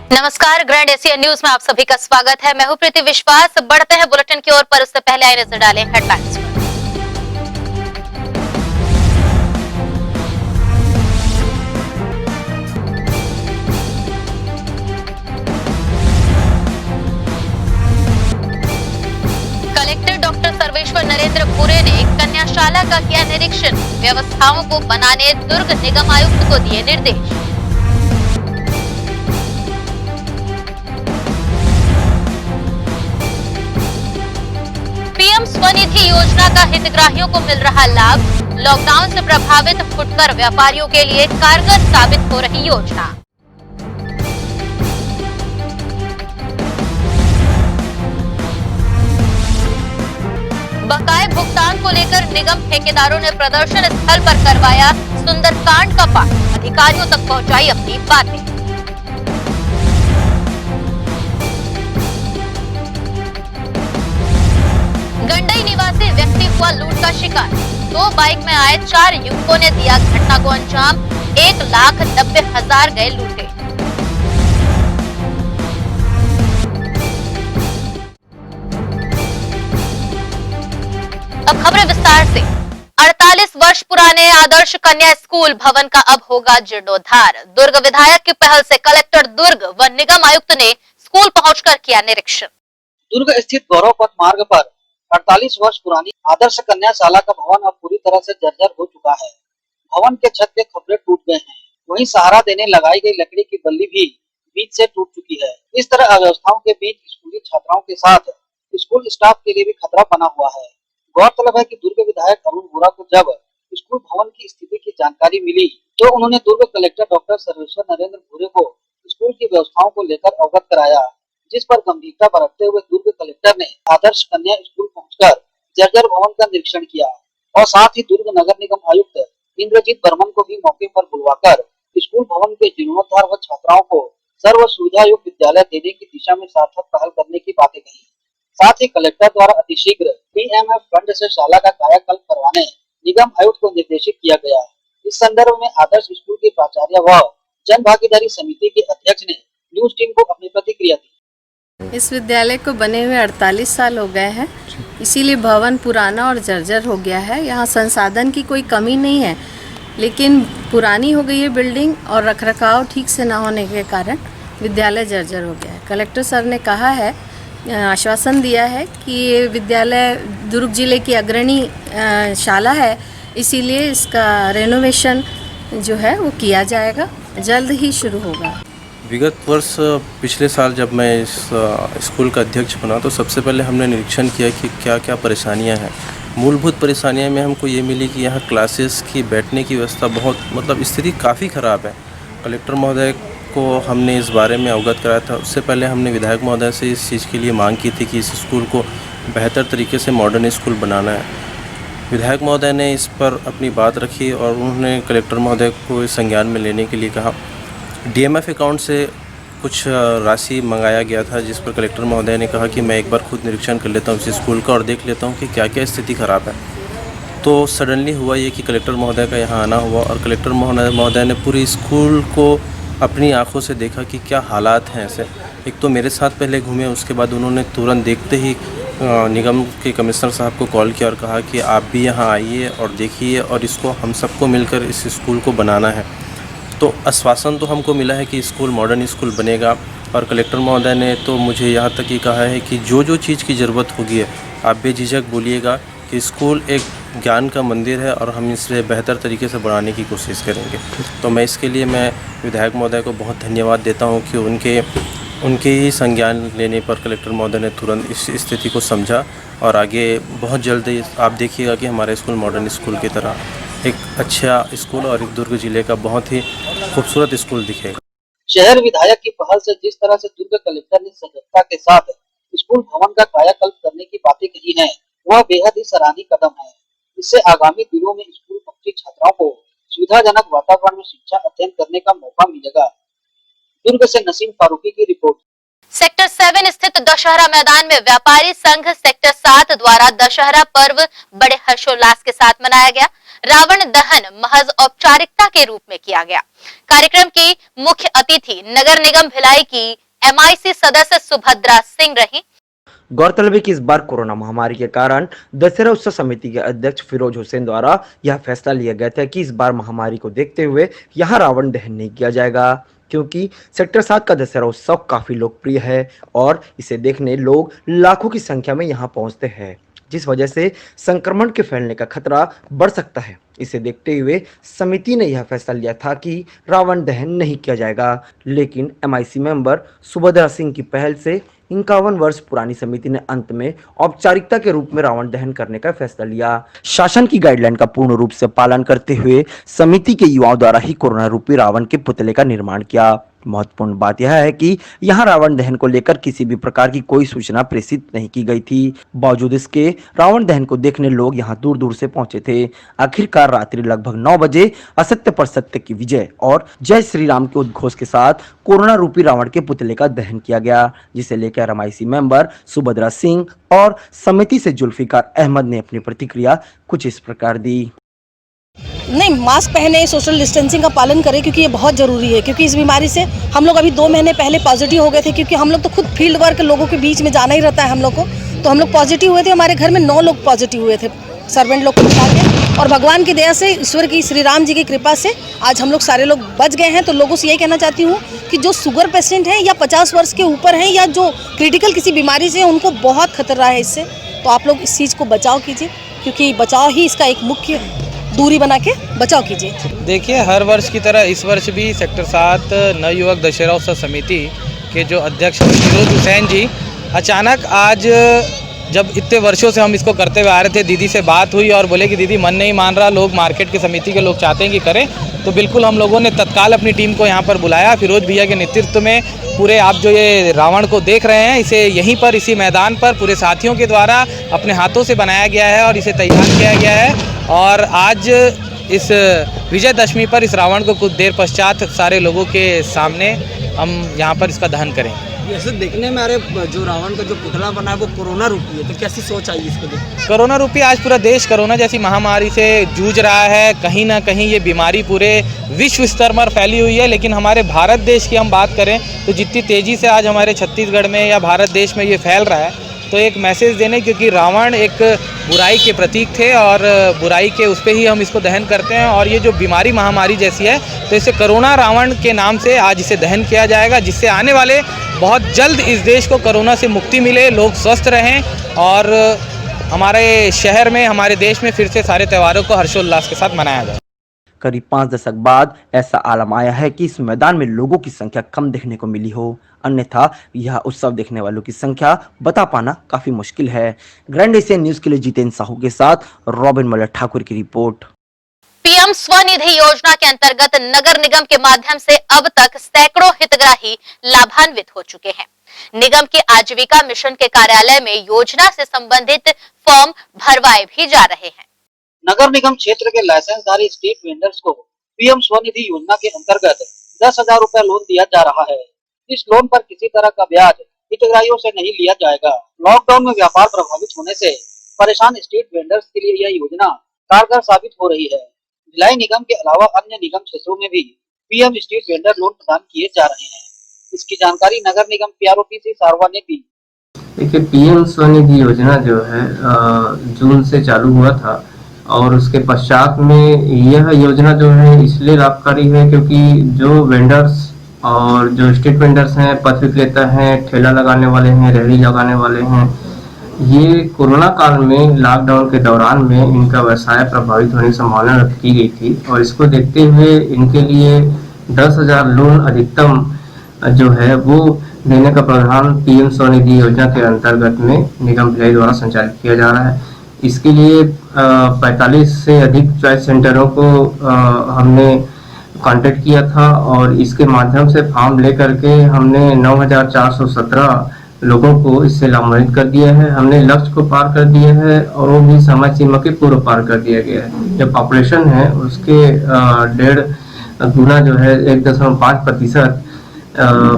नमस्कार, grand Asian news में आप सभी का स्वागत है। मैं हूं प्रीति विश्वास। बढ़ते हैं बुलेटिन की ओर, पर उससे पहले आइए नजर डालें हेडलाइंस पर। कलेक्टर डॉक्टर सर्वेश्वर नरेंद्र भूरे ने कन्याशाला का किया निरीक्षण। व्यवस्थाओं को बनाने दुर्ग निगम आयुक्त को दिए निर्देश। पीएम स्वनिधि योजना का हितग्राहियों को मिल रहा लाभ। लॉकडाउन से प्रभावित फुटकर व्यापारियों के लिए कारगर साबित हो रही योजना। बकाये भुगतान को लेकर निगम ठेकेदारों ने प्रदर्शन स्थल पर करवाया सुंदरकांड का पाठ। अधिकारियों तक पहुंचाई अपनी बातें। गंडई निवासी व्यक्ति हुआ लूट का शिकार। 2 बाइक में आए 4 युवकों ने दिया घटना को अंजाम। 1,90,000 गए लूटे। अब खबरें विस्तार से। 48 वर्ष पुराने आदर्श कन्या स्कूल भवन का अब होगा जीर्णोद्धार। दुर्ग विधायक की पहल से कलेक्टर दुर्ग व निगम आयुक्त ने स्कूल पहुंचकर किया निरीक्षण। दुर्ग स्थित गौरव पथ मार्ग पर 48 वर्ष पुरानी आदर्श कन्या शाला का भवन अब पूरी तरह से जर्जर हो चुका है। भवन के छत के खपड़े टूट गए हैं। वहीं सहारा देने लगाई गई लकड़ी की बल्ली भी बीच से टूट चुकी है। इस तरह अव्यवस्थाओं के बीच स्कूली छात्राओं के साथ स्कूल स्टाफ के लिए भी खतरा बना हुआ है। गौरतलब है कि दुर्ग विधायक अरुण वोरा को जब स्कूल भवन की स्थिति की जानकारी मिली तो उन्होंने दुर्ग कलेक्टर डॉक्टर सर्वेश्वर नरेंद्र भूरे को स्कूल की व्यवस्थाओं को लेकर अवगत कराया, जिस पर गंभीरता बरतते हुए दुर्ग कलेक्टर ने आदर्श कन्या स्कूल पहुंचकर जर्जर भवन का निरीक्षण किया और साथ ही दुर्ग नगर निगम आयुक्त इंद्रजीत बर्मन को भी मौके पर बुलवाकर स्कूल भवन के जीर्णोद्धार व छात्राओं को सर्व सुविधा युक्त विद्यालय देने की दिशा में सार्थक पहल करने की बातें कही। साथ ही कलेक्टर द्वारा अतिशीघ्र पीएमएफ फंड से शाला का कायाकल्प करवाने निगम आयुक्त को निर्देशित किया गया। इस संदर्भ में आदर्श स्कूल के प्राचार्य व जन भागीदारी समिति के अध्यक्ष ने न्यूज टीम को अपनी प्रतिक्रिया दी। इस विद्यालय को बने हुए 48 साल हो गए हैं, इसीलिए भवन पुराना और जर्जर हो गया है। यहाँ संसाधन की कोई कमी नहीं है, लेकिन पुरानी हो गई है बिल्डिंग और रखरखाव ठीक से ना होने के कारण विद्यालय जर्जर हो गया है। कलेक्टर सर ने कहा है, आश्वासन दिया है कि ये विद्यालय दुर्ग जिले की अग्रणी शाला है, इसीलिए इसका रेनोवेशन जो है वो किया जाएगा, जल्द ही शुरू होगा। विगत वर्ष पिछले साल जब मैं इस स्कूल का अध्यक्ष बना तो सबसे पहले हमने निरीक्षण किया कि क्या क्या परेशानियां हैं। मूलभूत परेशानियां में हमको ये मिली कि यहाँ क्लासेस की बैठने की व्यवस्था बहुत स्थिति काफ़ी ख़राब है। कलेक्टर महोदय को हमने इस बारे में अवगत कराया था। उससे पहले हमने विधायक महोदय से इस चीज़ के लिए मांग की थी कि इस स्कूल को बेहतर तरीके से मॉडर्न स्कूल बनाना है। विधायक महोदय ने इस पर अपनी बात रखी और उन्होंने कलेक्टर महोदय को इस संज्ञान में लेने के लिए कहा। डीएमएफ अकाउंट से कुछ राशि मंगाया गया था, जिस पर कलेक्टर महोदय ने कहा कि मैं एक बार खुद निरीक्षण कर लेता हूँ इस स्कूल का और देख लेता हूँ कि क्या क्या स्थिति ख़राब है। तो सडनली हुआ ये कि कलेक्टर महोदय का यहाँ आना हुआ और कलेक्टर महोदय ने पूरी स्कूल को अपनी आंखों से देखा कि क्या हालात हैं ऐसे। एक तो मेरे साथ पहले घूमे, उसके बाद उन्होंने तुरंत देखते ही निगम के कमिश्नर साहब को कॉल किया और कहा कि आप भी यहाँ आइए और देखिए और इसको हम सबको मिलकर इस स्कूल को बनाना है। तो आश्वासन तो हमको मिला है कि स्कूल मॉडर्न स्कूल बनेगा और कलेक्टर महोदय ने तो मुझे यहाँ तक ही कहा है कि जो जो चीज़ की ज़रूरत होगी आप बेझिझक बोलिएगा कि स्कूल एक ज्ञान का मंदिर है और हम इसे बेहतर तरीके से बढ़ाने की कोशिश करेंगे। तो मैं इसके लिए मैं विधायक महोदय को बहुत धन्यवाद देता हूँ कि उनके ही संज्ञान लेने पर कलेक्टर महोदय ने तुरंत इस स्थिति को समझा और आगे बहुत जल्दी आप देखिएगा कि हमारा स्कूल मॉडर्न स्कूल की तरह एक अच्छा स्कूल और एक दुर्ग जिले का बहुत ही खूबसूरत स्कूल दिखेगा। शहर विधायक की पहल से जिस तरह से दुर्ग कलेक्टर ने सजगता के साथ स्कूल भवन का कायाकल्प करने की बातें कही हैं, वह बेहद ही सराहनीय कदम है। इससे आगामी दिनों में स्कूल पहुंची छात्राओं को सुविधाजनक वातावरण में शिक्षा अध्ययन करने का मौका मिलेगा। दुर्ग से नसीम फारूकी की रिपोर्ट। सेक्टर 7 स्थित दशहरा मैदान में व्यापारी संघ सेक्टर 7 द्वारा दशहरा पर्व बड़े हर्षोल्लास के साथ मनाया गया। रावण दहन महज औपचारिकता के रूप में किया गया। कार्यक्रम की मुख्य अतिथि नगर निगम भिलाई की MIC सदस्य सुभद्रा सिंह रही। गौरतलब है कि इस बार कोरोना महामारी के कारण दशहरा उत्सव समिति के अध्यक्ष फिरोज हुसैन द्वारा यह फैसला लिया गया था कि इस बार महामारी को देखते हुए यहां रावण दहन नहीं किया जाएगा, क्योंकि सेक्टर 7 का दशहरा उत्सव काफी लोकप्रिय है और इसे देखने लोग लाखों की संख्या में यहां पहुंचते हैं, जिस वजह से संक्रमण के फैलने का खतरा बढ़ सकता है। इसे देखते हुए समिति ने यह फैसला लिया था कि रावण दहन नहीं किया जाएगा, लेकिन MIC मेंबर सुभद्रा सिंह की पहल से 51 वर्ष पुरानी समिति ने अंत में औपचारिकता के रूप में रावण दहन करने का फैसला लिया। शासन की गाइडलाइन का पूर्ण रूप से पालन करते हुए समिति के युवाओं द्वारा ही कोरोना रूपी रावण के पुतले का निर्माण किया। महत्वपूर्ण बात यह है कि यहां रावण दहन को लेकर किसी भी प्रकार की कोई सूचना प्रेषित नहीं की गई थी। बावजूद इसके रावण दहन को देखने लोग यहां दूर दूर से पहुंचे थे। आखिरकार रात्रि लगभग 9 बजे असत्य पर सत्य की विजय और जय श्री राम के उद्घोष के साथ कोरोना रूपी रावण के पुतले का दहन किया गया, जिसे लेकर MIC मेंबर सुभद्रा सिंह और समिति से जुल्फिकार अहमद ने अपनी प्रतिक्रिया कुछ इस प्रकार दी। नहीं, मास्क पहने, सोशल डिस्टेंसिंग का पालन करें, क्योंकि ये बहुत ज़रूरी है। क्योंकि इस बीमारी से हम लोग अभी 2 महीने पहले पॉजिटिव हो गए थे, क्योंकि हम लोग तो खुद फील्ड वर्क लोगों के बीच में जाना ही रहता है हम लोग को। तो हम लोग पॉजिटिव हुए थे, हमारे घर में 9 लोग पॉजिटिव हुए थे सर्वेंट लोग को मिला के, और भगवान की दया से, ईश्वर की, श्री राम जी की कृपा से आज हम लोग सारे लोग बच गए हैं। तो लोगों से यही कहना चाहती हूँ कि जो शुगर पेशेंट हैं या 50 वर्ष के ऊपर हैं या जो क्रिटिकल किसी बीमारी से, उनको बहुत खतरा है इससे। तो आप लोग इस चीज़ को बचाव कीजिए, क्योंकि बचाव ही इसका एक मुख्य, दूरी बना के बचाव कीजिए। देखिए, हर वर्ष की तरह इस वर्ष भी सेक्टर 7 नवयुवक दशहरा उत्सव समिति के जो अध्यक्ष फिरोज हुसैन जी अचानक आज, जब इतने वर्षों से हम इसको करते हुए आ रहे थे, दीदी से बात हुई और बोले कि दीदी मन नहीं मान रहा, लोग मार्केट की समिति के लोग चाहते हैं कि करें। तो बिल्कुल हम लोगों ने तत्काल अपनी टीम को यहाँ पर बुलाया। फिरोज भैया के नेतृत्व में पूरे, आप जो ये रावण को देख रहे हैं, इसे यहीं पर इसी मैदान पर पूरे साथियों के द्वारा अपने हाथों से बनाया गया है और इसे तैयार किया गया है। और आज इस विजयदशमी पर इस रावण को कुछ देर पश्चात सारे लोगों के सामने हम यहाँ पर इसका दहन करेंगे। ऐसे देखने में अरे जो रावण का जो पुतला बना है वो कोरोना रूपी है, तो कैसी सोच आई इसको देख? कोरोना रूपी आज पूरा देश कोरोना जैसी महामारी से जूझ रहा है। कहीं ना कहीं ये बीमारी पूरे विश्व स्तर पर फैली हुई है, लेकिन हमारे भारत देश की हम बात करें तो जितनी तेज़ी से आज हमारे छत्तीसगढ़ में या भारत देश में ये फैल रहा है, तो एक मैसेज देने, क्योंकि रावण एक बुराई के प्रतीक थे और बुराई के उस पे ही हम इसको दहन करते हैं। और ये जो बीमारी महामारी जैसी है, तो इसे कोरोना रावण के नाम से आज इसे दहन किया जाएगा, जिससे आने वाले बहुत जल्द इस देश को कोरोना से मुक्ति मिले, लोग स्वस्थ रहें और हमारे शहर में, हमारे देश में फिर से सारे त्योहारों को हर्षोल्लास के साथ मनाया जाए। करीब 5 दशक बाद ऐसा आलम आया है कि इस मैदान में लोगों की संख्या कम देखने को मिली हो, अन्यथा यह उत्सव देखने वालों की संख्या बता पाना काफी मुश्किल है। ग्रैंड एशियन न्यूज के लिए जितेंद्र साहू के साथ रॉबिन मल्ल ठाकुर की रिपोर्ट। PM स्वनिधि योजना के अंतर्गत नगर निगम के माध्यम से अब तक सैकड़ों हितग्राही लाभान्वित हो चुके हैं। निगम के आजीविका मिशन के कार्यालय में योजना से संबंधित फॉर्म भरवाए भी जा रहे हैं। नगर निगम क्षेत्र के लाइसेंसधारी स्ट्रीट वेंडर्स को PM स्वनिधि योजना के अंतर्गत 10,000 रुपए लोन दिया जा रहा है। इस लोन पर किसी तरह का ब्याज हितग्राहियों से नहीं लिया जाएगा। लॉकडाउन में व्यापार प्रभावित होने से परेशान स्ट्रीट वेंडर्स के लिए यह योजना कारगर साबित हो रही है। भिलाई निगम के अलावा अन्य निगम क्षेत्रों में भी PM स्ट्रीट वेंडर लोन प्रदान किए जा रहे हैं। इसकी जानकारी नगर निगम PROTC सारवा ने दी। देखिए, PM स्वनिधि योजना जो है जून से चालू हुआ था और उसके पश्चात में यह योजना जो है इसलिए लाभकारी है क्योंकि जो वेंडर्स और जो स्ट्रीट वेंडर्स हैं, पथ विक्रेता हैं, ठेला लगाने वाले हैं, रेहड़ी लगाने वाले हैं, ये कोरोना काल में लॉकडाउन के दौरान में इनका व्यवसाय प्रभावित होने की संभावना व्यक्त की गई थी और इसको देखते हुए इनके लिए 10,000 लोन अधिकतम जो है वो देने का प्रावधान PM स्वनिधि योजना के अंतर्गत में निगम भिलाई द्वारा संचालित किया जा रहा है। इसके लिए 45 से अधिक चॉइस सेंटरों को हमने कांटेक्ट किया था और इसके माध्यम से फॉर्म लेकर के हमने 9,417 लोगों को इससे लाभान्वित कर दिया है। हमने लक्ष्य को पार कर दिया है और वो भी समय सीमा के पूर्व पार कर दिया गया है। जो पॉपुलेशन है उसके 1.5 गुना जो है 1.5%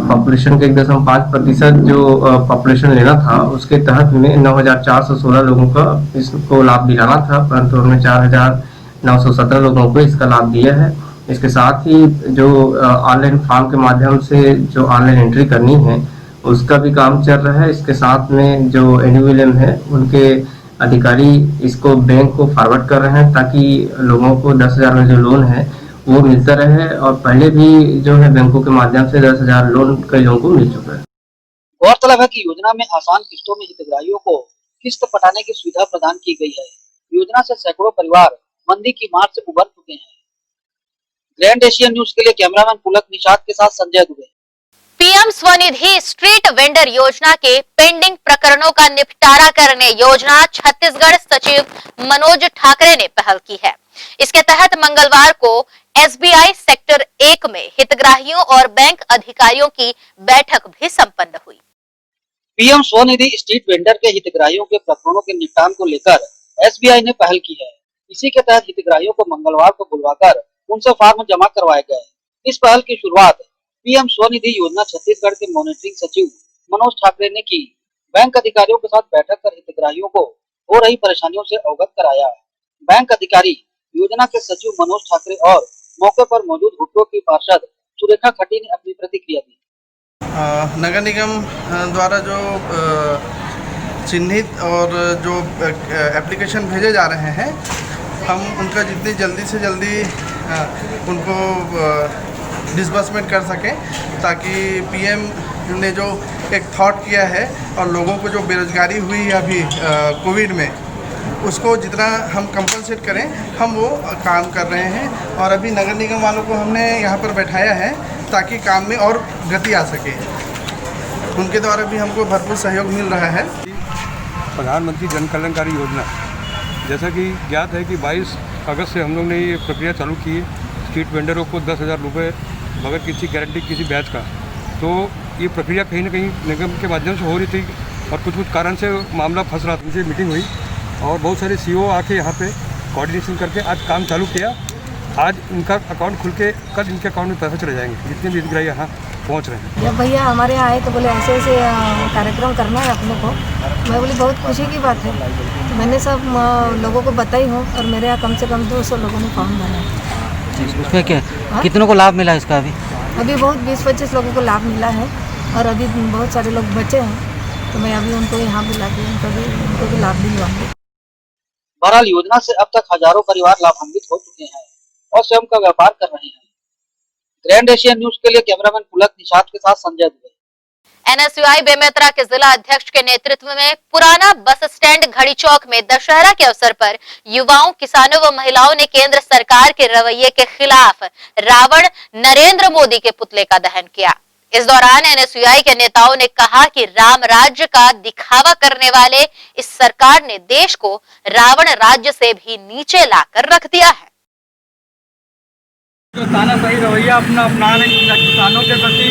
पॉपुलेशन के 1.5% जो पॉपुलेशन लेना था उसके तहत में 9,416 लोगों का इसको लाभ दिलाना था, परंतु हमने 4,000 917 लोगों को इसका लाभ दिया है। इसके साथ ही जो ऑनलाइन फॉर्म के माध्यम से जो ऑनलाइन एंट्री करनी है उसका भी काम चल रहा है। इसके साथ में जो एनयूएलएम है उनके अधिकारी इसको बैंक को फॉरवर्ड कर रहे हैं ताकि लोगों को 10,000 में जो लोन है वो मिलता रहे, और पहले भी जो है बैंकों के माध्यम से 10,000 लोन कई लोगों को मिल चुका है। गौरतलब है कि योजना में आसान किस्तों में हितग्राहियों को किस्त पटाने की सुविधा प्रदान की गई है। योजना से सैकड़ों परिवार मंदी की मार से उबर चुके हैं। ग्रैंड एशियन न्यूज के लिए कैमरामैन पुलक निषाद के साथ Sanjay Dubey. PM Svanidhi street vendor योजना के पेंडिंग प्रकरणों का निपटारा करने योजना छत्तीसगढ़ सचिव मनोज ठाकरे ने पहल की है। इसके तहत मंगलवार को एसबीआई सेक्टर 1 में हितग्राहियों और बैंक अधिकारियों की बैठक भी संपन्न हुई। पीएम स्वनिधि स्ट्रीट वेंडर के हितग्राहियों के प्रकरणों के निपटान को लेकर एसबीआई ने पहल की है। इसी के तहत हितग्राहियों को मंगलवार को बुलवाकर उनसे फॉर्म जमा करवाए गए। इस पहल की शुरुआत पीएम स्वनिधि योजना छत्तीसगढ़ के मॉनिटरिंग सचिव मनोज ठाकरे ने की। बैंक अधिकारियों के साथ बैठक कर हितग्राहियों को हो रही परेशानियों से अवगत कराया। बैंक अधिकारी, योजना के सचिव मनोज ठाकरे और मौके पर मौजूद हुड्डो की पार्षद सुरेखा खटी ने अपनी प्रतिक्रिया दी। नगर निगम द्वारा जो चिन्हित और जो एप्लीकेशन भेजे जा रहे हैं, हम उनका जितनी जल्दी से जल्दी उनको डिसबर्समेंट कर सकें, ताकि पीएम ने जो एक थॉट किया है और लोगों को जो बेरोजगारी हुई है अभी कोविड में, उसको जितना हम कंपनसेट करें हम वो काम कर रहे हैं। और अभी नगर निगम वालों को हमने यहाँ पर बैठाया है ताकि काम में और गति आ सके। उनके द्वारा भी हमको भरपूर सहयोग मिल रहा है। प्रधानमंत्री जन कल्याणकारी योजना, जैसा कि ज्ञात है कि 22 अगस्त से हम लोग ने ये प्रक्रिया चालू की है स्ट्रीट वेंडरों को 10,000 रुपये बगैर किसी गारंटी किसी ब्याज का। तो ये प्रक्रिया कहीं ना कहीं निगम के माध्यम से हो रही थी और कुछ कारण से मामला फंस रहा था। उनसे मीटिंग हुई और बहुत सारे सीईओ आके यहाँ पे कोऑर्डिनेशन करके आज काम चालू किया। आज इनका अकाउंट खुल के कल इनके अकाउंट में पैसे चले जाएंगे, जितने भी हितग्राही यहाँ पहुँच रहे हैं। जब भैया हमारे यहाँ आए तो बोले ऐसे ऐसे कार्यक्रम करना है अपने को। मैं बोली बहुत खुशी की बात है। तो मैंने सब लोगों को बताई हूँ और मेरे यहाँ कम से कम 200 लोगों ने फॉर्म भरा है। उसमें क्या कितनों को लाभ मिला इसका? अभी बहुत 20-25 लोगों को लाभ मिला है और अभी बहुत सारे लोग बचे हैं, तो मैं अभी उनको यहाँ बुला के उनको भी लाभ दिलवाऊंगी। बहरहाल योजना से अब तक हजारों परिवार लाभान्वित हो चुके हैं और स्वयं का व्यापार कर रहे हैं। ग्रैंड एशियन न्यूज के लिए कैमरामैन पुलक निषाद के साथ संजय दुबे। एनएसयूआई बेमेतरा के जिला अध्यक्ष के नेतृत्व में पुराना बस स्टैंड घड़ी चौक में दशहरा के अवसर पर युवाओं, किसानों व महिलाओं ने केंद्र सरकार के रवैये के खिलाफ रावण नरेंद्र मोदी के पुतले का दहन किया। इस दौरान एनएसयूआई के नेताओं ने कहा कि राम राज्य का दिखावा करने वाले इस सरकार ने देश को रावण राज्य से भी नीचे लाकर रख दिया है। जो तानाशाही रवैया अपना रहे किसानों के प्रति,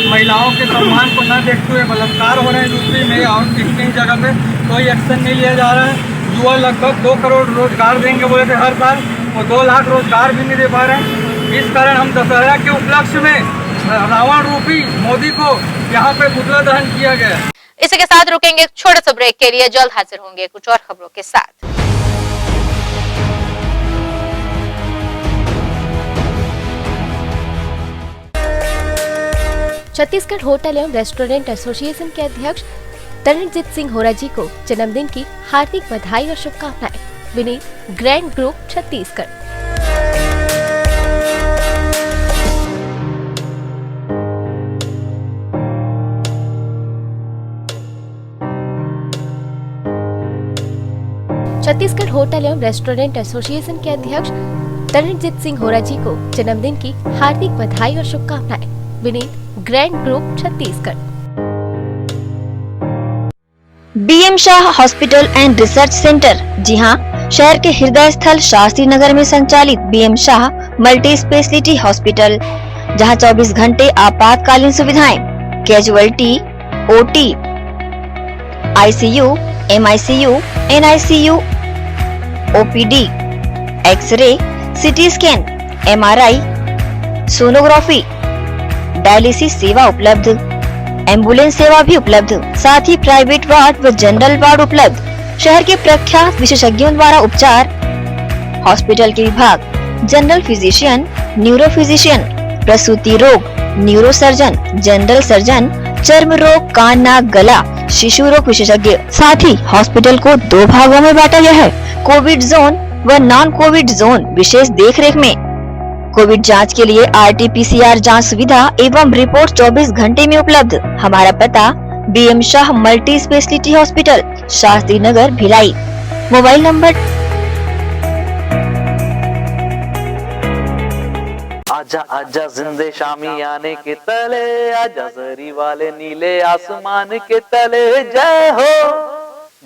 महिलाओं के सम्मान को न देखते हुए बलात्कार हो रहे हैं यूपी में और कितनी जगह पे कोई एक्शन नहीं लिया जा रहा है। युवा लगभग 2 करोड़ रोजगार देंगे बोले थे हर साल, वो 2 लाख रोजगार भी नहीं दे पा रहे हैं। इस कारण हम दशहरा के उपलक्ष्य में रावण रूपी मोदी को यहाँ पे पुतला दहन किया गया। इसी के साथ रुकेंगे एक छोटे से ब्रेक के लिए, जल्द हाजिर होंगे कुछ और खबरों के साथ। छत्तीसगढ़ होटल एवं रेस्टोरेंट एसोसिएशन के अध्यक्ष तरणजीत सिंह होरा जी को जन्मदिन की हार्दिक बधाई और शुभकामनाएं। Vineet, grand group, Chhattisgarh. Chhattisgarh hotel एवं रेस्टोरेंट एसोसिएशन के अध्यक्ष तरणजीत सिंह होरा जी को जन्मदिन की हार्दिक बधाई और शुभकामनाएं। Vineet, grand group, Chhattisgarh. BM Shah hospital and research centre, जी हां, शहर के हृदय स्थल शास्त्री नगर में संचालित BM Shah multi speciality hospital, जहां 24 घंटे आपातकालीन सुविधाएं, casualty, OT, ICU, MICU, NICU, OPD, x ray, CT scan, MRI, sonography, dialysis सेवा उपलब्ध, एम्बुलेंस सेवा भी उपलब्ध, साथ ही प्राइवेट वार्ड व जनरल वार्ड उपलब्ध। शहर के प्रख्यात विशेषज्ञों द्वारा उपचार, हॉस्पिटल के विभाग जनरल फिजिशियन, न्यूरो फिजिशियन, प्रसूति रोग, न्यूरो सर्जन, जनरल सर्जन, चर्म रोग, कान, नाक, गला, शिशु रोग विशेषज्ञ। साथ ही हॉस्पिटल को 2 भागों में बांटा गया है, कोविड जोन व नॉन कोविड जोन विशेष देखरेख में। कोविड जांच के लिए RT-PCR जांच सुविधा एवं रिपोर्ट 24 घंटे में उपलब्ध। हमारा पता BM Shah multi speciality hospital, Shastri Nagar, Bhilai. Mobile number आजा आजा जिंदे शामी आने के तले, आजा जरी वाले नीले आसमान के तले, जय हो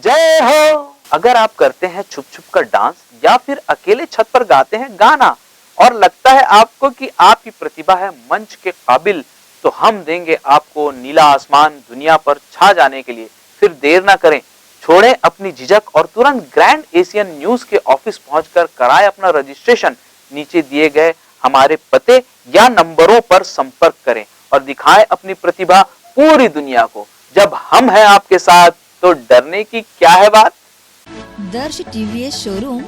जय हो। अगर आप करते हैं छुप छुप कर डांस या फिर अकेले छत पर गाते हैं गाना और लगता है आपको कि आपकी प्रतिभा है मंच के काबिल, तो हम देंगे आपको नीला आसमान दुनिया पर छा जाने के लिए। फिर देर ना करें, छोड़ें अपनी झिझक और तुरंत ग्रैंड एशियन न्यूज के ऑफिस पहुंचकर कराएं अपना रजिस्ट्रेशन। नीचे दिए गए हमारे पते या नंबरों पर संपर्क करें और दिखाएं अपनी प्रतिभा पूरी दुनिया को। जब हम हैं आपके साथ तो डरने की क्या है बात। दर्श TVS शोरूम।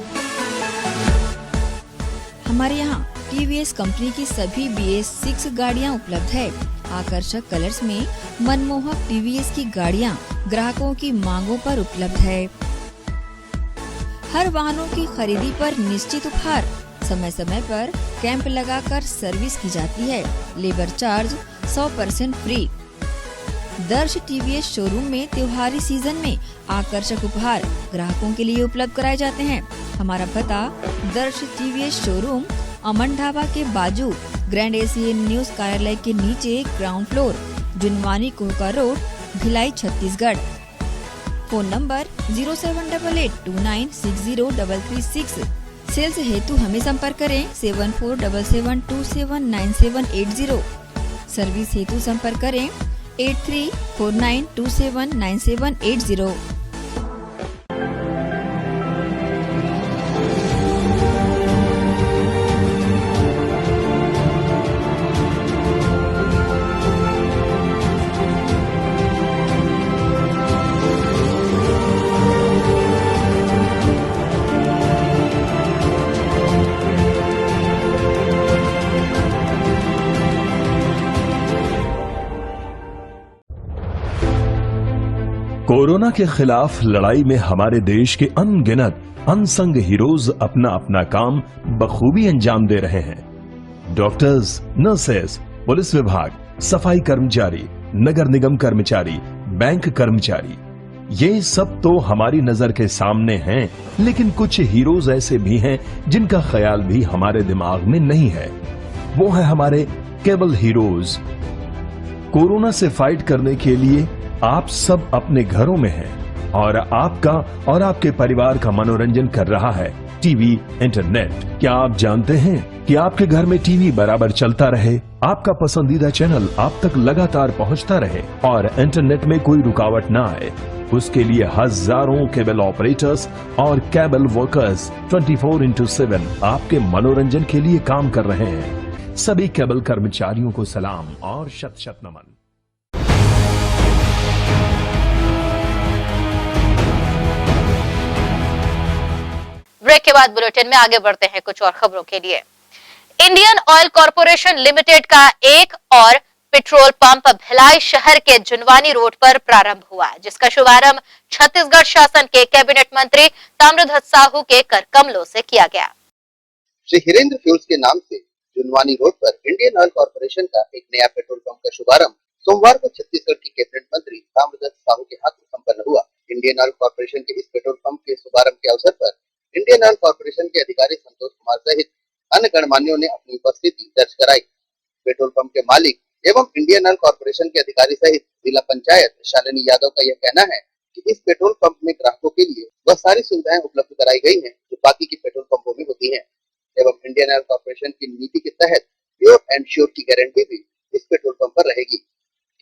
हमारे यहाँ TVS कंपनी की सभी BS6 गाड़ियाँ उपलब्ध है। आकर्षक कलर्स में मनमोहक TVS की गाड़ियाँ ग्राहकों की मांगों पर उपलब्ध है। हर वाहनों की खरीदी पर निश्चित उपहार। समय समय पर कैंप लगाकर सर्विस की जाती है। Labour charge 100% free. दर्श TVS शोरूम में त्योहारी सीजन में आकर्षक उपहार ग्राहकों के लिए उपलब्ध कराए जाते हैं। हमारा पता दर्श TVS शोरूम, अमन ढाबा के बाजू, ग्रैंड एशियन न्यूज कार्यालय के नीचे, ground floor, Junwani Kohka road, Bhilai, Chhattisgarh. Phone number 07882960336। Sales हेतु हमें संपर्क करें 7477279780। सर्विस हेतु संपर्क करें 8349279780। कोरोना के खिलाफ लड़ाई में हमारे देश के अनगिनत अनसंग हीरोज अपना अपना काम बखूबी अंजाम दे रहे हैं। डॉक्टर्स, नर्सेस, पुलिस विभाग, सफाई कर्मचारी, नगर निगम कर्मचारी, बैंक कर्मचारी, ये सब तो हमारी नजर के सामने हैं, लेकिन कुछ हीरोज ऐसे भी हैं जिनका ख्याल भी हमारे दिमाग में नहीं है। वो है हमारे केबल हीरोज। कोरोना से फाइट करने के लिए आप सब अपने घरों में हैं और आपका और आपके परिवार का मनोरंजन कर रहा है टीवी, इंटरनेट। क्या आप जानते हैं कि आपके घर में टीवी बराबर चलता रहे, आपका पसंदीदा चैनल आप तक लगातार पहुंचता रहे और इंटरनेट में कोई रुकावट ना आए? उसके लिए हजारों केबल ऑपरेटर्स और केबल वर्कर्स 24/7 आपके मनोरंजन के लिए काम कर रहे हैं। सभी केबल कर्मचारियों को सलाम और शत शत नमन। ब्रेक के बाद बुलेटिन में आगे बढ़ते हैं कुछ और खबरों के लिए। इंडियन ऑयल कॉरपोरेशन लिमिटेड का एक और पेट्रोल पंप भिलाई शहर के जुनवानी रोड पर प्रारंभ हुआ, जिसका शुभारंभ छत्तीसगढ़ शासन के कैबिनेट मंत्री ताम्रध्वज साहू के कर कमलों से किया गया। श्री हिरेंद्र फ्यूल्स के नाम से जुनवानी रोड पर इंडियन ऑयल कॉरपोरेशन का एक नया पेट्रोल पंप का शुभारंभ सोमवार को छत्तीसगढ़ के कैबिनेट मंत्री ताम्रध्वज साहू के हाथों संपन्न हुआ। इंडियन ऑयल कॉरपोरेशन के इस पेट्रोल पंप के शुभारंभ के अवसर पर इंडियन ऑयल कॉरपोरेशन के अधिकारी संतोष कुमार सहित अन्य गणमान्यों ने अपनी उपस्थिति दर्ज कराई। पेट्रोल पंप के मालिक एवं इंडियन ऑयल कॉरपोरेशन के अधिकारी सहित जिला पंचायत शालिनी यादव का यह कहना है कि इस पेट्रोल पंप में ग्राहकों के लिए वह सारी सुविधाएं उपलब्ध कराई गई हैं जो बाकी के पेट्रोल पंपों में होती हैं एवं इंडियन ऑयल कॉरपोरेशन की नीति के तहत प्योर एंड श्योर की गारंटी भी इस पेट्रोल पंप पर रहेगी।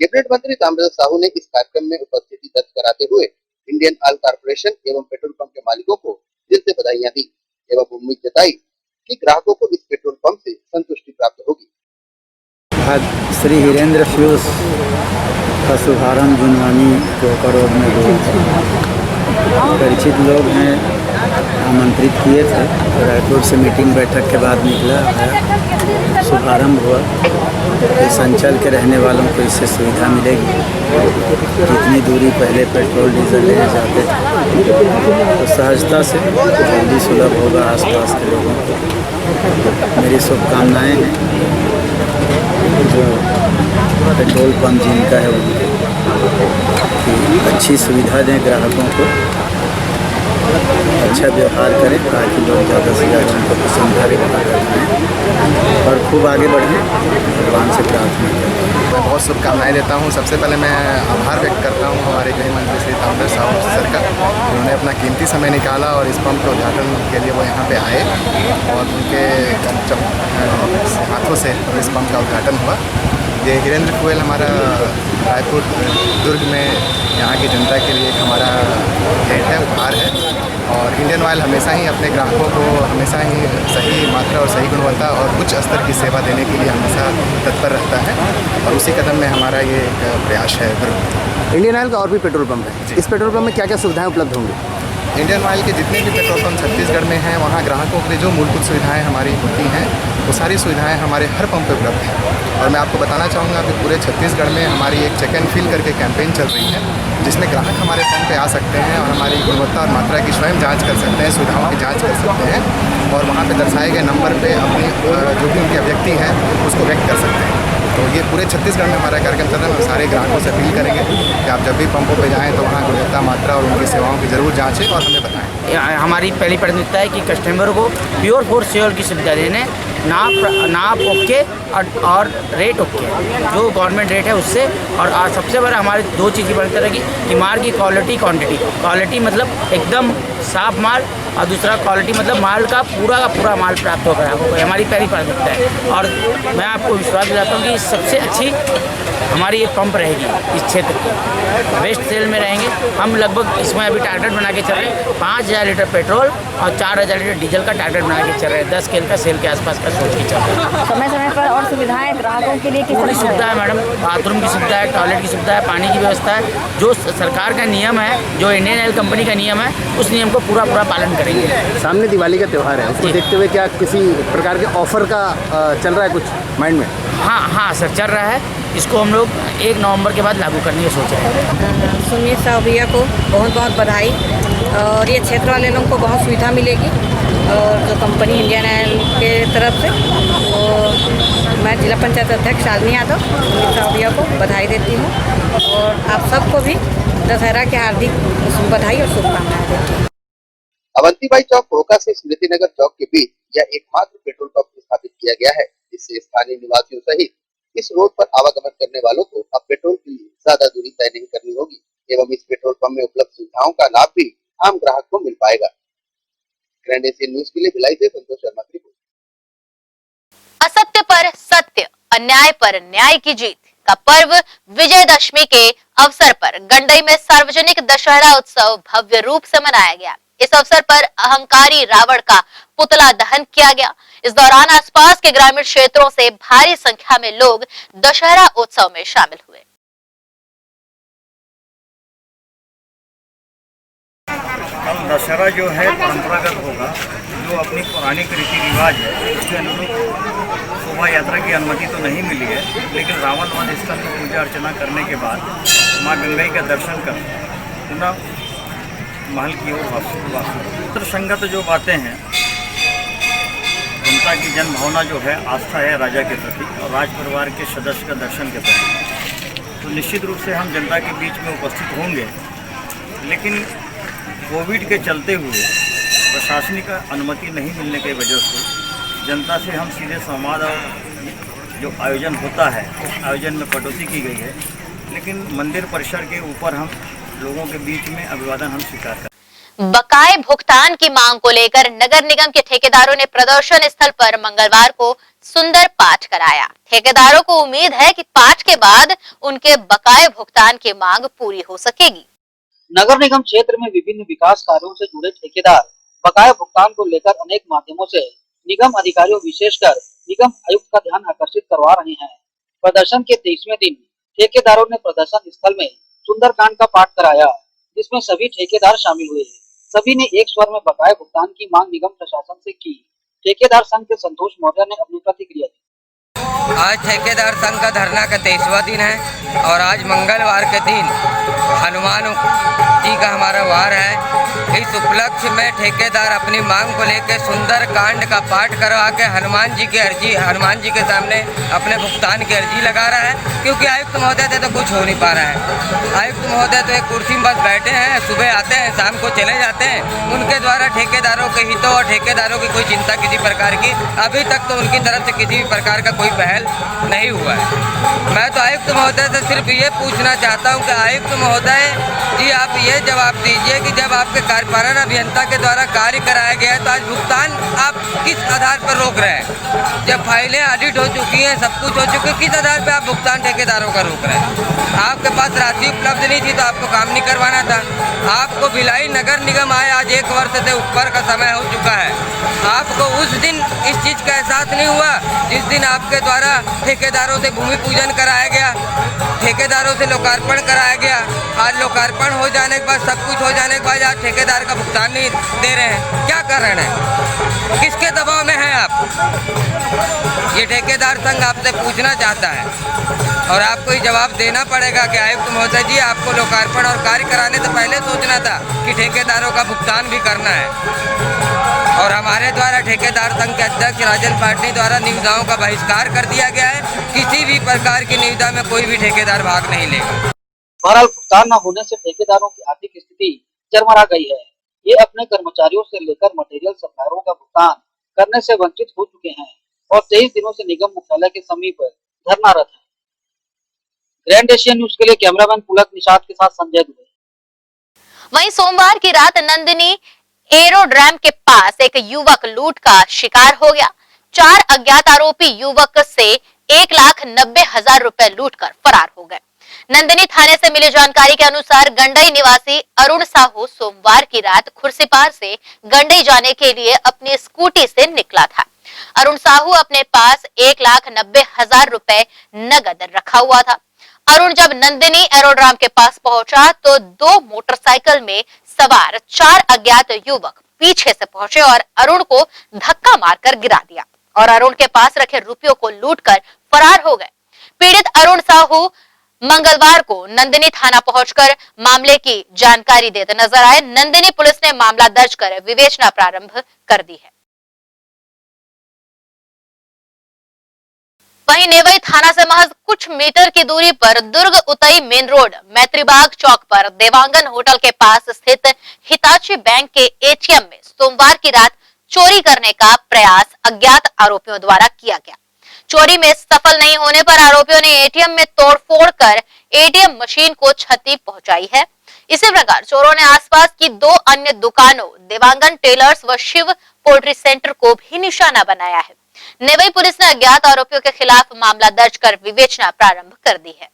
कैबिनेट मंत्री ताम्रध्वज साहू ने इस कार्यक्रम में उपस्थिति दर्ज कराते हुए इंडियन ऑयल कॉरपोरेशन एवं पेट्रोल पंप के मालिकों को दिल से बधाइयां दी एवं उम्मीद जताई कि ग्राहकों को इस पेट्रोल पंप से संतुष्टि प्राप्त होगी। आज श्री हिरेंद्र फ्यूल्स का शुभारंभ जुनवानी कोहका रोड में हुआ। परिचित लोग हैं, आमंत्रित किए थे। रायपुर से मीटिंग बैठक के बाद निकला है, शुभारंभ हुआ। इस अंचल के रहने वालों को इससे सुविधा मिलेगी। जितनी दूरी पहले पेट्रोल डीजल लेने जाते थे तो सहजता से जल्दी सुलभ होगा आसपास के लोगों को। मेरी शुभकामनाएँ हैं जो पेट्रोल पंप जिनका है उनके कि अच्छी सुविधा दें ग्राहकों को, अच्छा व्यवहार करें ताकि लोग ज़्यादा से ज़्यादा उनको पसंद करें और खूब आगे बढ़ें। भगवान से प्रार्थना करते हैं। मैं बहुत शुभकामनाएं देता हूं। सबसे पहले मैं आभार व्यक्त करता हूं हमारे गृह मंत्री श्री ताम्रध्वज साहू सर का, उन्होंने अपना कीमती समय निकाला और इस पंप के उद्घाटन के लिए वो यहाँ पे आए और उनके हाथों से इस पंप का उद्घाटन हुआ। ये हिरेंद्र फ्यूल हमारा रायपुर दुर्ग में यहाँ की जनता के लिए एक हमारा भेंट है, उपहार है। और इंडियन ऑयल हमेशा ही अपने ग्राहकों को हमेशा ही सही मात्रा और सही गुणवत्ता और उच्च स्तर की सेवा देने के लिए हमेशा तत्पर रहता है और उसी कदम में हमारा ये एक प्रयास है। इंडियन ऑयल का और भी पेट्रोल पंप है, इस पेट्रोल पंप में क्या क्या सुविधाएं उपलब्ध होंगी? इंडियन ऑयल के जितने भी पेट्रोल पंप छत्तीसगढ़ में हैं वहाँ ग्राहकों के लिए जो मूलभूत सुविधाएं हमारी होती हैं वो सारी सुविधाएं हमारे हर पंप पे उपलब्ध हैं। और मैं आपको बताना चाहूँगा कि पूरे छत्तीसगढ़ में हमारी एक चेक एंड फिल करके कैंपेन चल रही है जिसमें ग्राहक हमारे पंप पे आ सकते हैं और हमारी गुणवत्ता और मात्रा की स्वयं जाँच कर सकते हैं, सुविधाओं की जाँच कर सकते हैं और वहाँ पर दर्शाए गए नंबर पर अपनी जो भी उनकी अभिव्यक्ति है उसको व्यक्त कर सकते हैं। तो ये पूरे छत्तीसगढ़ में हमारा कार्यक्रम चल रहा है। हम सारे ग्राहकों से अपील करेंगे कि आप जब भी पंपों पे जाएं तो वहाँ गुणवत्ता, मात्रा और उनकी सेवाओं की ज़रूर जांचें और हमें बताएं। हमारी पहली प्राथमिकता है कि कस्टमर को प्योर फॉर सेल की सुविधा देने, नाप ओके और रेट ओके, जो गवर्नमेंट रेट है उससे। और सबसे बड़ा हमारी दो चीज़ की प्राथमिकता है कि माल की क्वालिटी, क्वांटिटी। क्वालिटी मतलब एकदम साफ माल और दूसरा क्वालिटी मतलब माल का पूरा माल प्राप्त होगा आपको, हमारी पहली प्राथमिकता है। और मैं आपको विश्वास दिलाता हूँ कि सबसे अच्छी हमारी ये पंप रहेगी इस क्षेत्र की, बेस्ट सेल में रहेंगे हम। लगभग इसमें अभी टारगेट बना के चल रहे हैं 5000 लीटर पेट्रोल और 4000 लीटर डीजल का टारगेट बना के चल रहे हैं। 10 स्केल का सेल के आसपास का सोच के चल रहे हैं। समय समय पर और सुविधाएं ग्राहकों के लिए किस तरह सुविधा है मैडम? बाथरूम की सुविधा है, टॉयलेट की सुविधा है, पानी की व्यवस्था है। जो सरकार का नियम है, जो इंडियन ऑयल कंपनी का नियम है, उस नियम को पूरा पालन करेंगे। सामने दिवाली का त्यौहार है, उसको देखते हुए क्या किसी प्रकार के ऑफर का चल रहा है कुछ माइंड में? हाँ सर, चल रहा है। इसको हम लोग 1 नवंबर के बाद लागू करने की सोच रहे हैं। सुमित साहू भैया को बहुत बहुत बधाई और ये क्षेत्र वाले लोगों को बहुत सुविधा मिलेगी। और जो कंपनी इंडियन ऑयल के तरफ से, तो मैं जिला पंचायत अध्यक्ष शालिनी यादव सुमित साहू भैया को बधाई देती हूँ और आप सबको भी दशहरा की हार्दिक बधाई और शुभकामनाएं देती हूँ। अवंतीबाई चौक कोहका से स्मृति नगर चौक के बीच यह एकमात्र पेट्रोल पंप स्थापित किया गया है, जिससे स्थानीय निवासियों सहित इस रोड पर आवागमन करने वालों को अब पेट्रोल के लिए ज्यादा दूरी तय नहीं करनी होगी एवं इस पेट्रोल पंप में उपलब्ध सुविधाओं का लाभ भी आम ग्राहक को मिल पाएगा। ग्रैंड एशियन न्यूज के लिए भिलाई से संतोष शर्मा की रिपोर्ट। असत्य पर सत्य, अन्याय पर न्याय की जीत का पर्व विजयदशमी के अवसर पर गंडई में सार्वजनिक दशहरा उत्सव भव्य रूप से मनाया गया। इस अवसर पर अहंकारी रावण का पुतला दहन किया गया। इस दौरान आसपास के ग्रामीण क्षेत्रों से भारी संख्या में लोग दशहरा उत्सव में शामिल हुए। कल दशहरा जो है परंपरागत होगा, जो अपनी पौराणिक रीति रिवाज है उसके अनुरूप शोभा यात्रा की अनुमति तो नहीं मिली है, लेकिन रावण वध स्थल में पूजा अर्चना करने के बाद मां गंगई का दर्शन कर पुनः महल की ओर वापस। संगत जो बातें हैं, जनता की जन भावना जो है, आस्था है राजा के प्रति और राज परिवार के सदस्य का दर्शन के प्रति, तो निश्चित रूप से हम जनता के बीच में उपस्थित होंगे। लेकिन कोविड के चलते हुए प्रशासनिक अनुमति नहीं मिलने की वजह से जनता से हम सीधे संवाद और जो आयोजन होता है उस आयोजन में कटौती की गई है। लेकिन मंदिर परिसर के ऊपर हम लोगों के बीच में अभिवादन हम स्वीकार करें। बकाये भुगतान की मांग को लेकर नगर निगम के ठेकेदारों ने प्रदर्शन स्थल पर मंगलवार को सुंदर पाठ कराया। ठेकेदारों को उम्मीद है कि पाठ के बाद उनके बकाये भुगतान की मांग पूरी हो सकेगी। नगर निगम क्षेत्र में विभिन्न विकास कार्यों से जुड़े ठेकेदार बकाया भुगतान को लेकर अनेक माध्यमों से निगम अधिकारियों विशेषकर निगम आयुक्त का ध्यान आकर्षित करवा रहे हैं। प्रदर्शन के 23वें दिन ठेकेदारों ने प्रदर्शन स्थल में सुंदरकांड का पाठ कराया, जिसमें सभी ठेकेदार शामिल हुए। सभी ने एक स्वर में बकाया भुगतान की मांग निगम प्रशासन से की। ठेकेदार संघ के संतोष मौर्य ने अपनी प्रतिक्रिया दी। आज ठेकेदार संघ का धरना का 23वां दिन है और आज मंगलवार के दिन हनुमान जी का हमारा वार है। इस उपलक्ष्य में ठेकेदार अपनी मांग को लेकर सुंदर कांड का पाठ करवा के हनुमान जी के सामने अपने भुगतान की अर्जी लगा रहा है, क्योंकि आयुक्त महोदय से तो कुछ हो नहीं पा रहा है। आयुक्त महोदय तो एक कुर्सी में बस बैठे हैं, सुबह आते हैं शाम को चले जाते हैं। उनके द्वारा ठेकेदारों के हितों और ठेकेदारों की कोई चिंता किसी प्रकार की अभी तक तो उनकी तरफ से किसी भी प्रकार का कोई पहल नहीं हुआ है। मैं तो आयुक्त महोदय से सिर्फ ये पूछना चाहता हूँ कि आयुक्त महोदय जी आप ये जवाब दीजिए कि जब आपके कार्यपालन अभियंता के द्वारा कार्य कराया गया है तो आज भुगतान आप किस आधार पर रोक रहे हैं? जब फाइलें ऑडिट हो चुकी हैं, सब कुछ हो चुका है, किस आधार पर आप भुगतान ठेकेदारों का रोक रहे हैं? आपके पास राशि उपलब्ध नहीं थी तो आपको काम नहीं करवाना था। आपको भिलाई नगर निगम आए आज 1 वर्ष से ऊपर का समय हो चुका है। आपको उस दिन इस चीज़ का एहसास नहीं हुआ जिस दिन आपके द्वारा ठेकेदारों से भूमि पूजन कराया गया, ठेकेदारों से लोकार्पण कराया गया। आज लोकार्पण हो जाने के बाद, सब कुछ हो जाने के बाद आज ठेकेदार का भुगतान नहीं दे रहे हैं। क्या कारण है? किसके दबाव में हैं आप? ये ठेकेदार संघ आपसे पूछना चाहता है और आपको ये जवाब देना पड़ेगा कि आयुक्त महोदय जी आपको लोकार्पण और कार्य कराने से पहले सोचना था कि ठेकेदारों का भुगतान भी करना है। और हमारे द्वारा ठेकेदार संघ के अध्यक्ष राजन पाटनी द्वारा निविदाओं का बहिष्कार कर दिया गया है। किसी भी प्रकार की निविदा में कोई भी ठेकेदार भाग नहीं लेगा। बहरहाल भुगतान न होने से ठेकेदारों की आर्थिक स्थिति चरमरा गई है। ये अपने कर्मचारियों से लेकर मटेरियल सप्लायरों का भुगतान करने से वंचित हो चुके हैं और 23 दिनों से निगम मुख्यालय के समीप धरनारत है। ग्रैंड एशिया न्यूज के लिए कैमरामैन पुलक निषाद के साथ संजय दुबे। वहीं सोमवार की रात नंदिनी एरोड्रम के पास एक युवक लूट का शिकार हो गया। 4 अज्ञात आरोपी युवक से 1,90,000 रुपए लूटकर फरार हो गए। नंदिनी थाने से मिली जानकारी के अनुसार गंडई निवासी अरुण साहू सोमवार की रात खुर्सीपार से गंडई जाने के लिए अपनी स्कूटी से निकला था। अरुण साहू अपने पास 1,90,000 रुपए नगद रखा हुआ था। अरुण जब नंदिनी एरोड्रम के पास पहुंचा तो 2 मोटरसाइकिल में सवार 4 अज्ञात युवक पीछे से पहुंचे और अरुण को धक्का मारकर गिरा दिया और अरुण के पास रखे रुपयों को लूटकर फरार हो गए। पीड़ित अरुण साहू मंगलवार को नंदिनी थाना पहुंचकर मामले की जानकारी देते नजर आए। नंदिनी पुलिस ने मामला दर्ज कर विवेचना प्रारंभ कर दी है। वहीं नेवई थाना से महज कुछ मीटर की दूरी पर दुर्ग उतई मेन रोड मैत्रीबाग चौक पर देवांगन होटल के पास स्थित हिताची बैंक के एटीएम में सोमवार की रात चोरी करने का प्रयास अज्ञात आरोपियों द्वारा किया गया। चोरी में सफल नहीं होने पर आरोपियों ने एटीएम में तोड़फोड़ कर एटीएम मशीन को क्षति पहुंचाई है। इसी प्रकार चोरों ने आसपास की 2 अन्य दुकानों देवांगन टेलर्स व शिव पोल्ट्री सेंटर को भी निशाना बनाया है। नेवई पुलिस ने अज्ञात आरोपियों के खिलाफ मामला दर्ज कर विवेचना प्रारंभ कर दी है।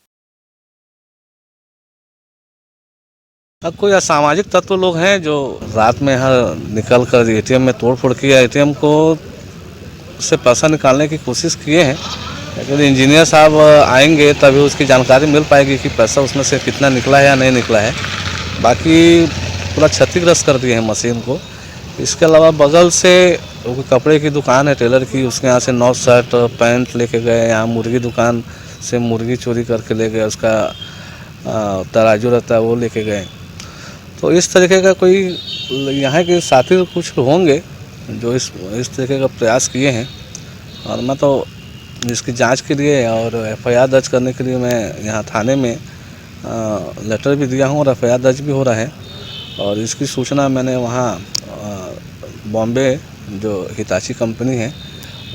अब कोई असामाजिक तत्व लोग हैं जो रात में यहाँ निकल कर एटीएम में तोड़फोड़ किया, एटीएम को से पैसा निकालने की कोशिश किए हैं। लेकिन इंजीनियर साहब आएंगे तभी उसकी जानकारी मिल पाएगी कि पैसा उसमें से कितना निकला है या नहीं निकला है। बाकी पूरा क्षतिग्रस्त कर दिए हैं मशीन को। इसके अलावा बगल से कपड़े की दुकान है टेलर की, उसके यहाँ से 9 शर्ट पैंट लेके गए। यहाँ मुर्गी दुकान से मुर्गी चोरी करके ले गए, उसका तराजू रहता है वो लेके गए। तो इस तरीके का कोई यहाँ के साथी कुछ होंगे जो इस तरीके का प्रयास किए हैं और मैं तो इसकी जांच के लिए और एफआईआर दर्ज करने के लिए मैं यहाँ थाने में लेटर भी दिया हूँ और एफआईआर दर्ज भी हो रहा है। और इसकी सूचना मैंने वहाँ बॉम्बे जो हिताची कंपनी है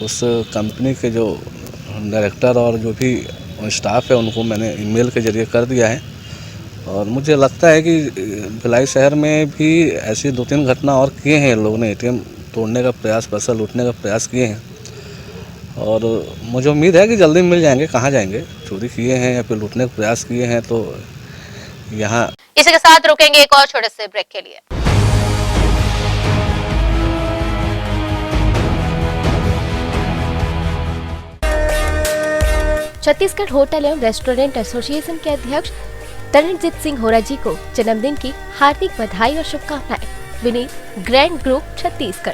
उस कंपनी के जो डायरेक्टर और जो भी स्टाफ है उनको मैंने ईमेल के ज़रिए कर दिया है। और मुझे लगता है कि भिलाई शहर में भी ऐसी 2-3 घटना और किए हैं। लोगों ने एटीएम तोड़ने का प्रयास, पैसा लूटने का प्रयास किए हैं और मुझे उम्मीद है कि जल्दी मिल जाएंगे। कहाँ जाएंगे, चोरी किए हैं या फिर लूटने का प्रयास किए हैं तो यहाँ। इसी के साथ रुकेंगे एक और छोटे से ब्रेक के लिए। छत्तीसगढ़ होटल एवं रेस्टोरेंट एसोसिएशन के अध्यक्ष तरणजीत सिंह होरा जी को जन्मदिन की हार्दिक बधाई और शुभकामनाएं। Vineet grand group Chhattisgarh.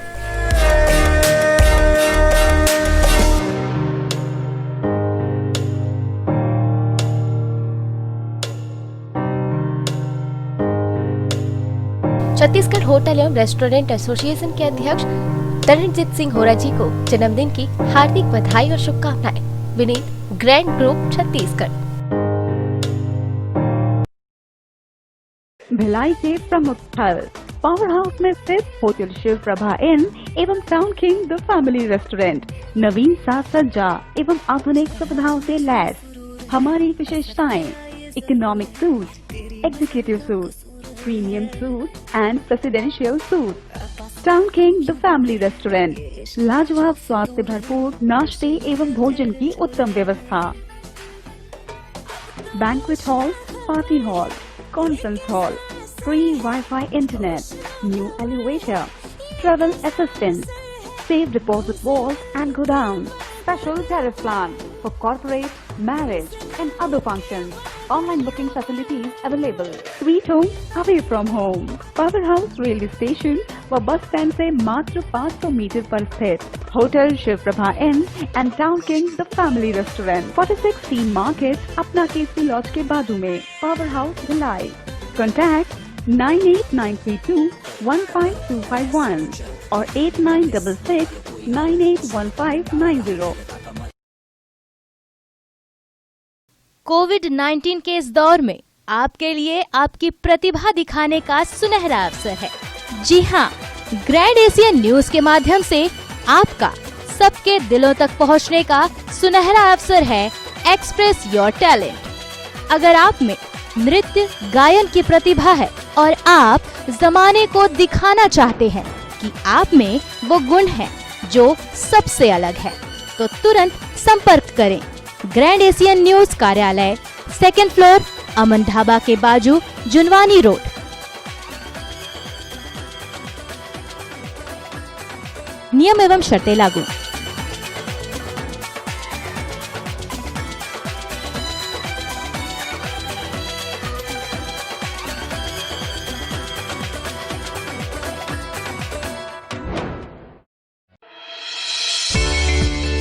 Chhattisgarh hotel एवं रेस्टोरेंट एसोसिएशन के अध्यक्ष तरणजीत सिंह होरा जी को जन्मदिन की हार्दिक बधाई और शुभकामनाएं। Vineet grand group Chhattisgarh. भिलाई के प्रमुख स्थल पावर हाउस में स्थित होटल शिव प्रभा इन एवं town king the family restaurant नवीन साज सज्जा एवं आधुनिक सुविधाओं से लैस। हमारी विशेषताएं economic suite, executive suite, premium suite and presidential suite. Town king the family restaurant लाजवाब स्वाद से भरपूर नाश्ते एवं भोजन की उत्तम व्यवस्था। Banquet hall, party hall, conference hall, free Wi-Fi internet, new elevator, travel assistance, safe deposit vault and godown, special tariff plan for corporate, marriage and other functions. Online booking facilities available. Sweet home away from home. Power House railway station व bus stand से मात्र 500 metre पर स्थित hotel Shiv Prabha inn and town king the family restaurant 46 C market अपना KC laws के बाजू में। Power house Bhilai. Contact 9892152251 और 8966981590। कोविड-19 के इस दौर में आपके लिए आपकी प्रतिभा दिखाने का सुनहरा अवसर है। जी हाँ, ग्रैंड एशियन न्यूज के माध्यम से आपका सबके दिलों तक पहुंचने का सुनहरा अवसर है एक्सप्रेस योर टैलेंट। अगर आप में नृत्य गायन की प्रतिभा है और आप जमाने को दिखाना चाहते हैं कि आप में वो गुण है जो सबसे अलग है, तो तुरंत संपर्क करें। ग्रैंड एशियन न्यूज कार्यालय, 2nd फ्लोर, अमन ढाबा के बाजू, जुनवानी रोड। नियम एवं शर्तें लागू।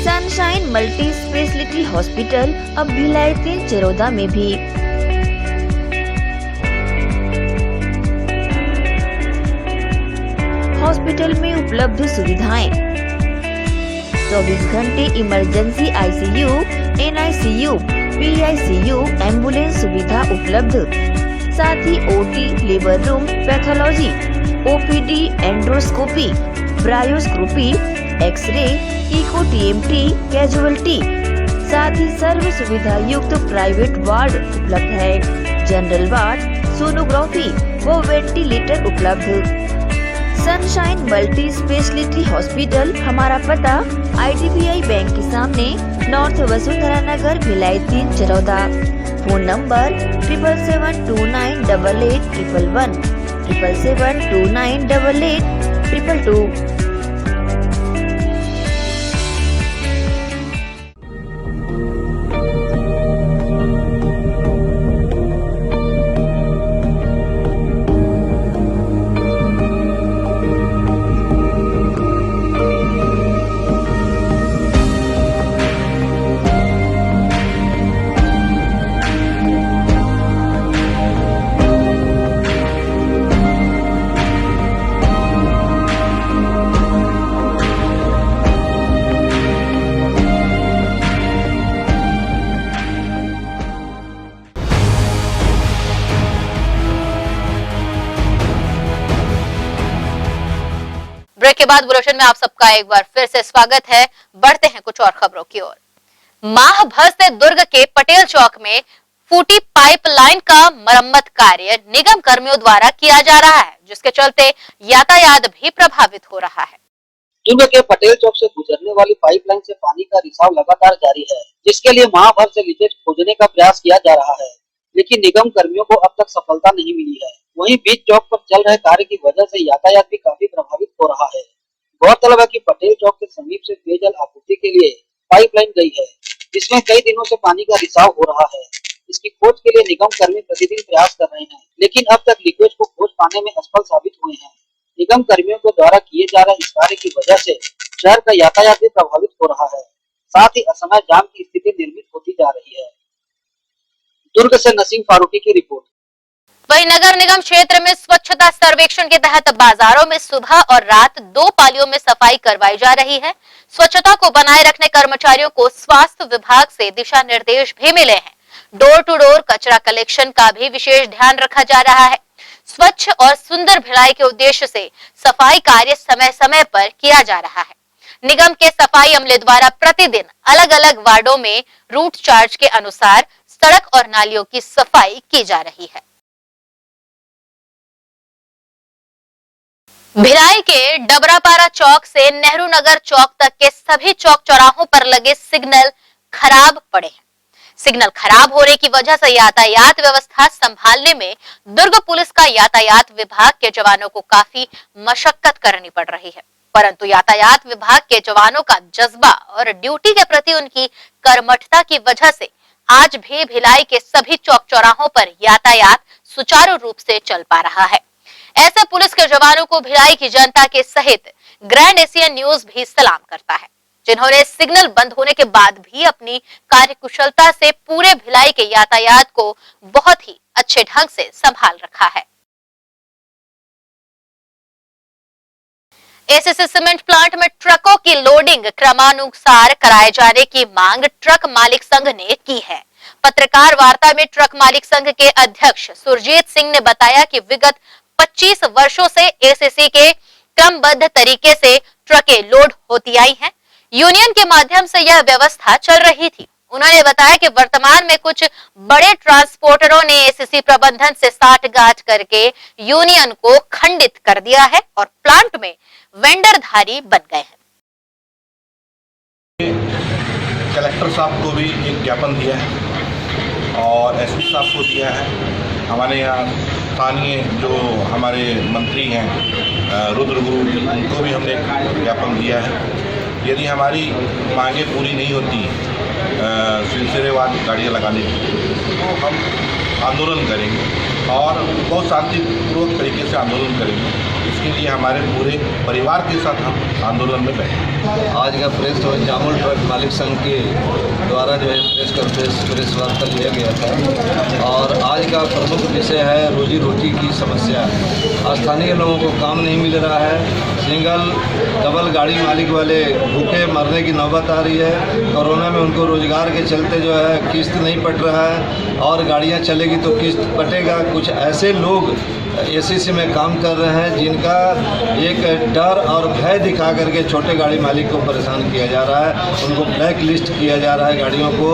सनशाइन मल्टी स्पेशलिटी हॉस्पिटल अब भिलाई के चरोदा में भी। हॉस्पिटल में उपलब्ध सुविधाएं 24 घंटे emergency ICU, NICU, PICU, ambulance सुविधा उपलब्ध। साथ ही OT, labour room, pathology, OPD, endoscopy, bronchoscopy, x ray, echo TMT, casualty, साथ ही सर्व सुविधा युक्त प्राइवेट वार्ड उपलब्ध है। जनरल वार्ड, सोनोग्राफी व वेंटिलेटर उपलब्ध। सनशाइन मल्टी स्पेशलिटी हॉस्पिटल, हमारा पता IDBI बैंक के सामने, north Vasundhara Nagar, Bhilai 3 Charoda. Phone number 7772988811, 7772988822। Break के बाद बुलेटिन में आप सबका एक बार फिर से स्वागत है। बढ़ते हैं कुछ और खबरों की ओर। माह भर से दुर्ग के पटेल चौक में फूटी पाइपलाइन का मरम्मत कार्य निगम कर्मियों द्वारा किया जा रहा है, जिसके चलते यातायात भी प्रभावित हो रहा है। दुर्ग के पटेल चौक से गुजरने वाली पाइपलाइन से पानी का रिसाव लगातार जारी है, जिसके लिए माह भर से लीकेज खोजने का प्रयास किया जा रहा है, लेकिन निगम कर्मियों को अब तक सफलता नहीं मिली है। वहीं बीच चौक पर चल रहे कार्य की वजह से यातायात भी काफी प्रभावित हो रहा है। गौरतलब है कि पटेल चौक के समीप से पेयजल आपूर्ति के लिए पाइपलाइन गई है, जिसमें कई दिनों से पानी का रिसाव हो रहा है। इसकी खोज के लिए निगम कर्मी प्रतिदिन प्रयास कर रहे हैं, लेकिन अब तक लीकेज को खोज पाने में असफल साबित हुए हैं। निगम कर्मियों के द्वारा किए जा रहे इस कार्य की वजह से शहर का यातायात भी प्रभावित हो रहा है। साथ ही असमय जाम की स्थिति निर्मित होती जा रही है। दुर्ग से नसीम फारूकी की रिपोर्ट। वहीं नगर निगम क्षेत्र में स्वच्छता सर्वेक्षण के तहत बाजारों में सुबह और रात 2 पालियों में सफाई करवाई जा रही है। स्वच्छता को बनाए रखने कर्मचारियों को स्वास्थ्य विभाग से दिशा निर्देश भी मिले हैं। डोर टू डोर कचरा कलेक्शन का भी विशेष ध्यान रखा जा रहा है। स्वच्छ और सुंदर भिलाई के उद्देश्य से सफाई कार्य समय समय पर किया जा रहा है। निगम के सफाई अमले द्वारा प्रतिदिन अलग अलग वार्डों में रूट चार्ज के अनुसार सड़क और नालियों की सफाई की जा रही है। भिलाई के डबरापारा चौक से नेहरू नगर चौक तक के सभी चौक चौराहों पर लगे सिग्नल खराब पड़े हैं। सिग्नल खराब होने की वजह से यातायात व्यवस्था संभालने में दुर्ग पुलिस का यातायात विभाग के जवानों को काफी मशक्कत करनी पड़ रही है, परंतु यातायात विभाग के जवानों का जज्बा और ड्यूटी के प्रति उनकी कर्मठता की वजह से आज भी भिलाई के सभी चौक चौराहों पर यातायात सुचारू रूप से चल पा रहा है। ऐसे पुलिस के जवानों को भिलाई की जनता के सहित ग्रैंड एशियन न्यूज भी सलाम करता है, जिन्होंने सिग्नल बंद होने के बाद भी अपनी कार्यकुशलता से पूरे भिलाई के यातायात को बहुत ही अच्छे ढंग से संभाल रखा है। एसीसी सीमेंट प्लांट में ट्रकों की लोडिंग क्रमानुसार कराए जाने की मांग ट्रक मालिक संघ ने की है। पत्रकार वार्ता में ट्रक मालिक संघ के अध्यक्ष सुरजीत सिंह ने बताया कि विगत 25 वर्षों से एसीसी के क्रमबद्ध तरीके से ट्रकें लोड होती आई हैं। यूनियन के माध्यम से यह व्यवस्था चल रही थी। उन्होंने बताया कि वर्तमान में कुछ बड़े ट्रांसपोर्टरों ने एसीसी प्रबंधन से साठगांठ करके यूनियन को खंडित कर दिया है और प्लांट में वेंडरधारी बन गए हैं। कलेक्टर साहब को भी एक ज्ञापन दिया है और एसपी साहब को दिया है। हमारे यहाँ स्थानीय जो हमारे मंत्री हैं रुद्र गुरु, उनको भी हमने ज्ञापन दिया है। यदि हमारी मांगें पूरी नहीं होती सिलसिलेवार गाड़ियाँ लगाने की, तो हम आंदोलन करेंगे और बहुत शांतिपूर्वक तरीके से आंदोलन करेंगे। इसके लिए हमारे पूरे परिवार के साथ हम आंदोलन में बैठे। आज का प्रेस और जामुल ट्रक मालिक संघ के द्वारा जो है प्रेस वार्ता लिया गया था और आज का प्रमुख विषय है रोजी रोटी की समस्या। स्थानीय लोगों को काम नहीं मिल रहा है। सिंगल डबल गाड़ी मालिक वाले भूखे मरने की नौबत आ रही है। कोरोना में उनको रोजगार के चलते जो है किस्त नहीं पट रहा है और गाड़ियां चलेगी तो किस्त पटेगा। कुछ ऐसे लोग एसीसी में काम कर रहे हैं जिनका एक डर और भय दिखा करके छोटे गाड़ी मालिक को परेशान किया जा रहा है, उनको ब्लैक लिस्ट किया जा रहा है गाड़ियों को।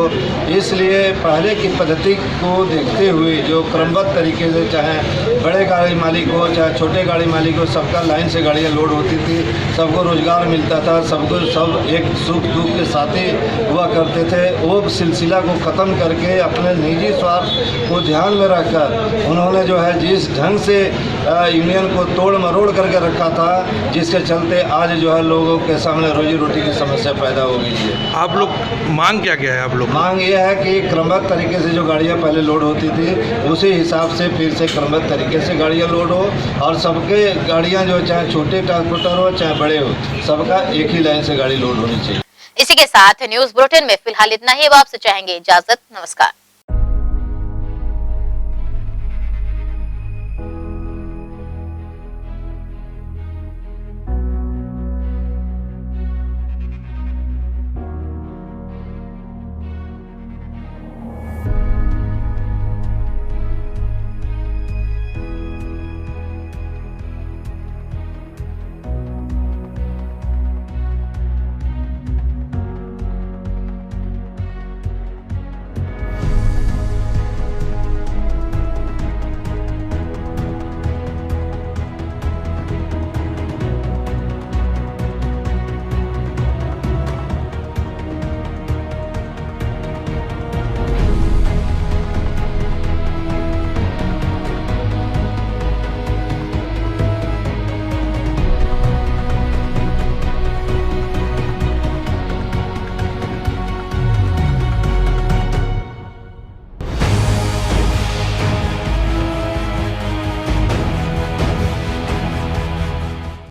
इसलिए पहले की पद्धति को देखते हुए जो क्रमबद्ध तरीके से चाहे बड़े गाड़ी मालिक हो चाहे छोटे गाड़ी मालिक हो, सबका लाइन से गाड़ियाँ लोड होती थी, सबको रोजगार मिलता था, सबको सब एक सुख दुख के साथी हुआ करते थे। वो सिलसिला को ख़त्म करके अपने निजी स्वार्थ को ध्यान में रखकर उन्होंने जो है जिस ढंग से यूनियन को तोड़ मरोड़ करके रखा था, जिसके चलते आज जो है लोगों के सामने रोजी रोटी की समस्या पैदा हो गई है। आप लोग मांग क्या है? आप लोग मांग ये है कि क्रमबद्ध तरीके से जो गाड़ियां पहले लोड होती थी उसी हिसाब से फिर से क्रमबद्ध तरीके से गाड़ियां लोड हो और सबके गाड़ियां जो चाहे छोटे ट्रांसपोर्टर हो चाहे बड़े हो, सबका एक ही लाइन से गाड़ी लोड होनी चाहिए। इसी के साथ न्यूज बुलेटिन में फिलहाल इतना ही। अब आपसे चाहेंगे इजाजत। नमस्कार।